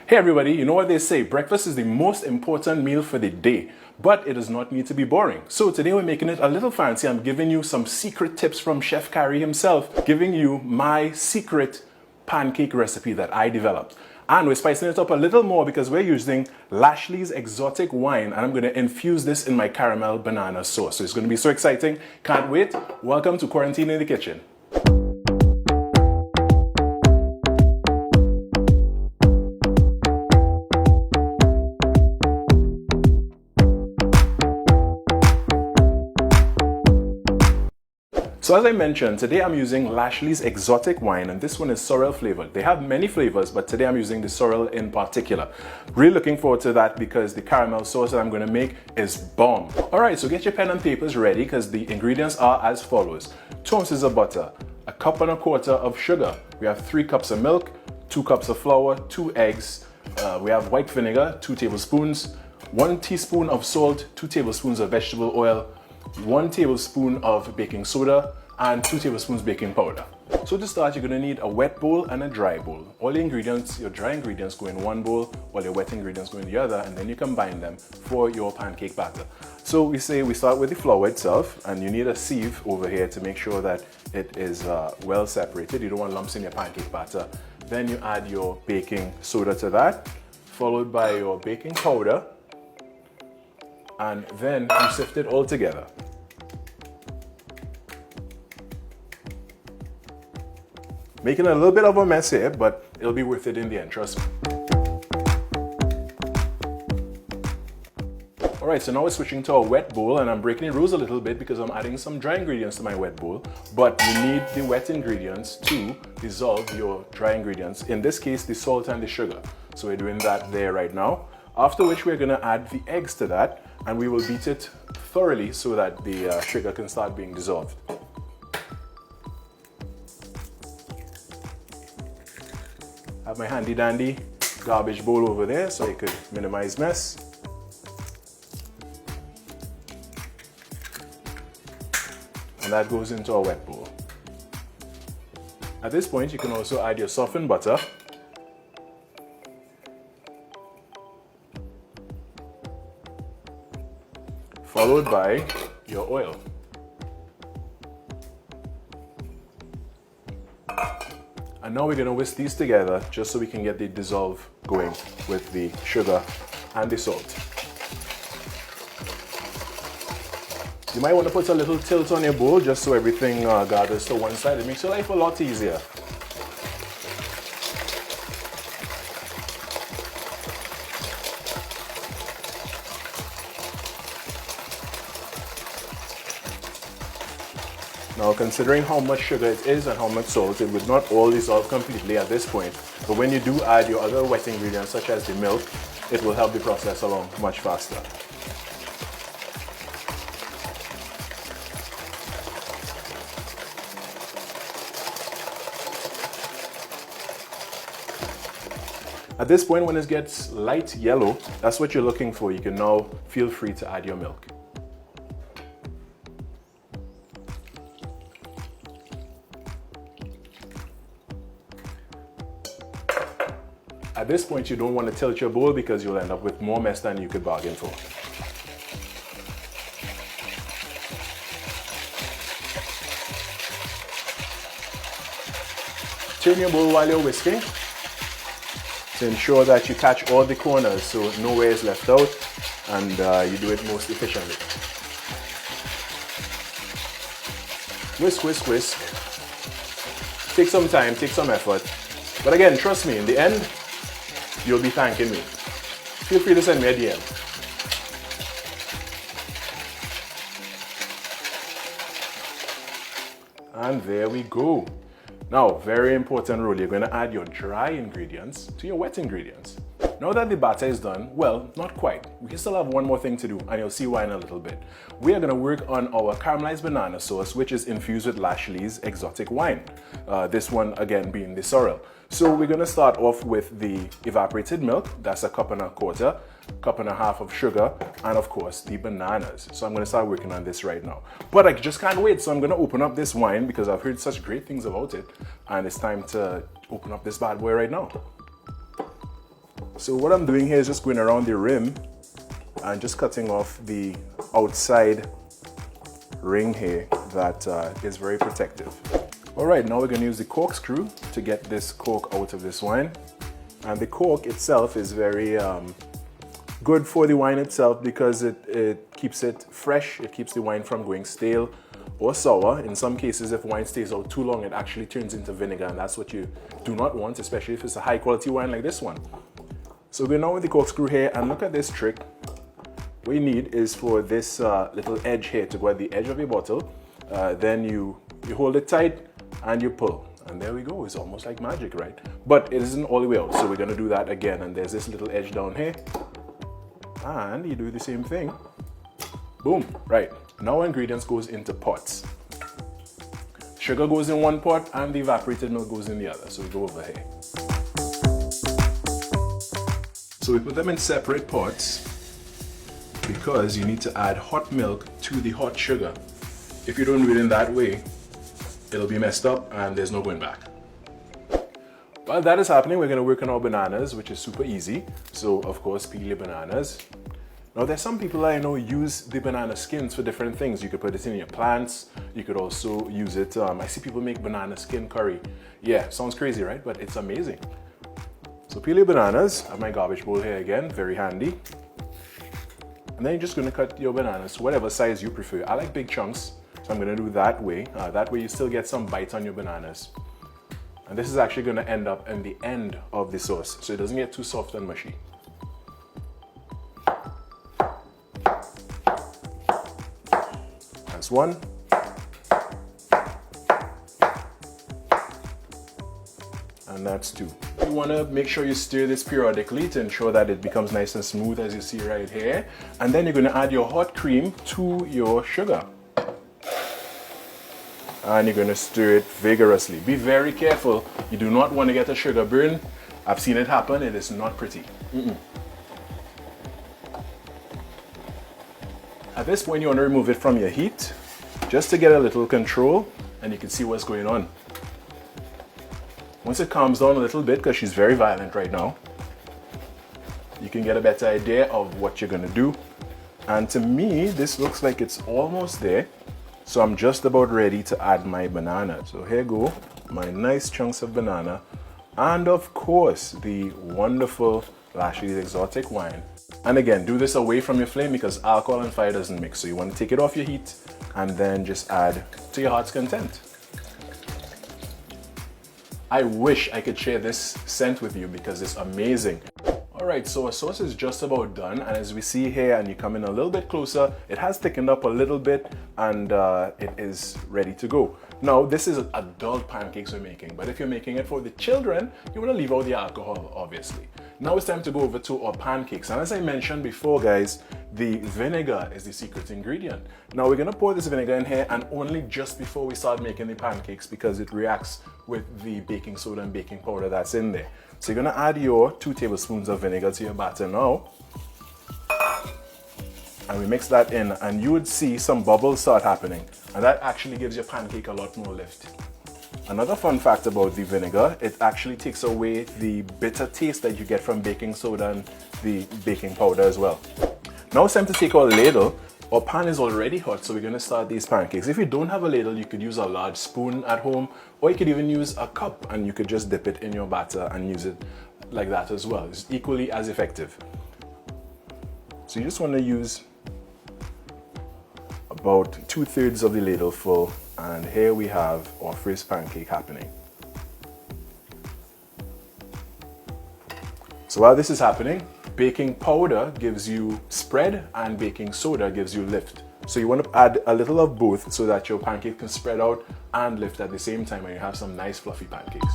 Hey everybody, you know what they say, breakfast is the most important meal for the day, but it does not need to be boring. So today we're making it a little fancy. I'm giving you some secret tips from Chef Khary himself, giving you my secret pancake recipe that I developed. And we're spicing it up a little more because we're using Lashley's exotic wine, and I'm going to infuse this in my caramel banana sauce. So it's going to be so exciting. Can't wait. Welcome to Quarantine in the Kitchen. So as I mentioned, today I'm using Lashley's exotic wine, and this one is sorrel flavored. They have many flavors, but today I'm using the sorrel in particular. Really looking forward to that because the caramel sauce that I'm going to make is bomb. Alright, so get your pen and papers ready because the ingredients are as follows. 2 ounces of butter, 1.25 cups of sugar, we have 3 cups of milk, 2 cups of flour, 2 eggs, we have white vinegar, 2 tablespoons, 1 teaspoon of salt, 2 tablespoons of vegetable oil, 1 tablespoon of baking soda, and 2 tablespoons baking powder. So to start, you're going to need a wet bowl and a dry bowl. All the ingredients, your dry ingredients go in one bowl, while your wet ingredients go in the other, and then you combine them for your pancake batter. So we start with the flour itself, and you need a sieve over here to make sure that it is well separated. You don't want lumps in your pancake batter. Then you add your baking soda to that, followed by your baking powder, and then you sift it all together. Making a little bit of a mess here, but it'll be worth it in the end, trust me. Alright, so now we're switching to a wet bowl, and I'm breaking the rules a little bit because I'm adding some dry ingredients to my wet bowl, but you need the wet ingredients to dissolve your dry ingredients, in this case the salt and the sugar. So we're doing that there right now, after which we're going to add the eggs to that, and we will beat it thoroughly so that the sugar can start being dissolved. I have my handy dandy garbage bowl over there so I could minimize mess. And that goes into a wet bowl. At this point, you can also add your softened butter. Followed by your oil. And now we're going to whisk these together just so we can get the dissolve going with the sugar and the salt. You might want to put a little tilt on your bowl just so everything gathers to one side. It makes your life a lot easier. Now, considering how much sugar it is and how much salt, it would not all dissolve completely at this point. But when you do add your other wet ingredients, such as the milk, it will help the process along much faster. At this point, when it gets light yellow, that's what you're looking for. You can now feel free to add your milk. At this point, you don't want to tilt your bowl because you'll end up with more mess than you could bargain for. Turn your bowl while you're whisking to ensure that you catch all the corners so nowhere is left out, and you do it most efficiently. Whisk, whisk, whisk. Take some time, take some effort. But again, trust me, in the end, you'll be thanking me. Feel free to send me a DM. And there we go. Now, very important rule, you're going to add your dry ingredients to your wet ingredients. Now that the batter is done, well, not quite. We still have one more thing to do, and you'll see why in a little bit. We are going to work on our caramelized banana sauce, which is infused with Lashley's exotic wine. This one, again, being the sorrel. So we're going to start off with the evaporated milk. That's 1.25 cups, 1.5 cups of sugar, and of course the bananas. So I'm going to start working on this right now. But I just can't wait, so I'm going to open up this wine because I've heard such great things about it, and it's time to open up this bad boy right now. So what I'm doing here is just going around the rim and just cutting off the outside ring here that is very protective. All right, now we're going to use the corkscrew to get this cork out of this wine. And the cork itself is very good for the wine itself because it keeps it fresh. It keeps the wine from going stale or sour. In some cases, if wine stays out too long, it actually turns into vinegar, and that's what you do not want, especially if it's a high quality wine like this one. So we're now with the corkscrew here, and look at this trick. What you need is for this little edge here to go at the edge of your bottle. Then you hold it tight and you pull. And there we go, it's almost like magic, right? But it isn't all the way out, so we're gonna do that again. And there's this little edge down here. And you do the same thing. Boom, right. Now our ingredients goes into pots. Sugar goes in one pot and the evaporated milk goes in the other. So we go over here. So we put them in separate pots because you need to add hot milk to the hot sugar. If you don't do it in that way, it'll be messed up and there's no going back. While that is happening, we're going to work on our bananas, which is super easy. So of course, peel your bananas. Now there's some people I know use the banana skins for different things. You could put it in your plants. You could also use it. I see people make banana skin curry. Yeah, sounds crazy, right? But it's amazing. So peel your bananas. I have my garbage bowl here again, very handy. And then you're just going to cut your bananas to whatever size you prefer. I like big chunks, so I'm going to do that way. That way you still get some bite on your bananas. And this is actually going to end up in the end of the sauce, so it doesn't get too soft and mushy. That's one. And that's two. You want to make sure you stir this periodically to ensure that it becomes nice and smooth, as you see right here. And then you're going to add your hot cream to your sugar. And you're going to stir it vigorously. Be very careful. You do not want to get a sugar burn. I've seen it happen. It is not pretty. At this point, you want to remove it from your heat just to get a little control, and you can see what's going on. Once it calms down a little bit, because she's very violent right now, you can get a better idea of what you're going to do. And to me, this looks like it's almost there. So I'm just about ready to add my banana. So here go my nice chunks of banana. And of course, the wonderful Lashley's exotic wine. And again, do this away from your flame because alcohol and fire doesn't mix. So you want to take it off your heat and then just add to your heart's content. I wish I could share this scent with you because it's amazing. Alright, so our sauce is just about done, and as we see here, and you come in a little bit closer, it has thickened up a little bit and it is ready to go. Now, this is adult pancakes we're making, but if you're making it for the children, you want to leave out the alcohol, obviously. Now it's time to go over to our pancakes, and as I mentioned before, guys, the vinegar is the secret ingredient. Now we're going to pour this vinegar in here, and only just before we start making the pancakes because it reacts with the baking soda and baking powder that's in there. So you're going to add your 2 tablespoons of vinegar to your batter now. And we mix that in, and you would see some bubbles start happening. And that actually gives your pancake a lot more lift. Another fun fact about the vinegar, it actually takes away the bitter taste that you get from baking soda and the baking powder as well. Now it's time to take our ladle. Our pan is already hot, so we're going to start these pancakes. If you don't have a ladle, you could use a large spoon at home, or you could even use a cup and you could just dip it in your batter and use it like that as well. It's equally as effective. So you just want to use about 2/3 of the ladle full, and here we have our first pancake happening. So while this is happening, baking powder gives you spread and baking soda gives you lift. So you want to add a little of both so that your pancake can spread out and lift at the same time and you have some nice fluffy pancakes.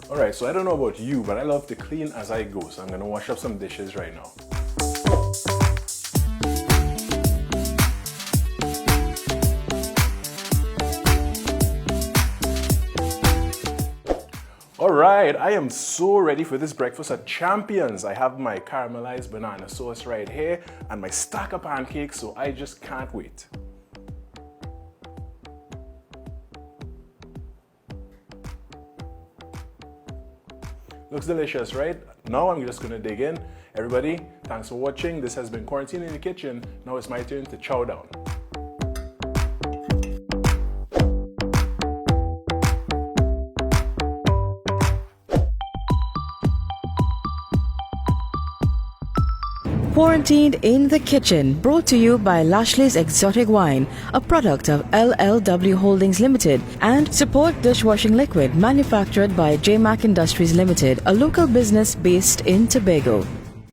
Alright, so I don't know about you, but I love to clean as I go, so I'm going to wash up some dishes right now. Alright, I am so ready for this breakfast at Champions. I have my caramelized banana sauce right here and my stack of pancakes, so I just can't wait. Looks delicious, right? Now I'm just gonna dig in. Everybody, thanks for watching. This has been Quarantine in the Kitchen. Now it's my turn to chow down. Quarantined in the Kitchen, brought to you by Lashley's Exotic Wine, a product of LLW Holdings Limited, and Support Dishwashing Liquid, manufactured by JMac Industries Limited, a local business based in Tobago.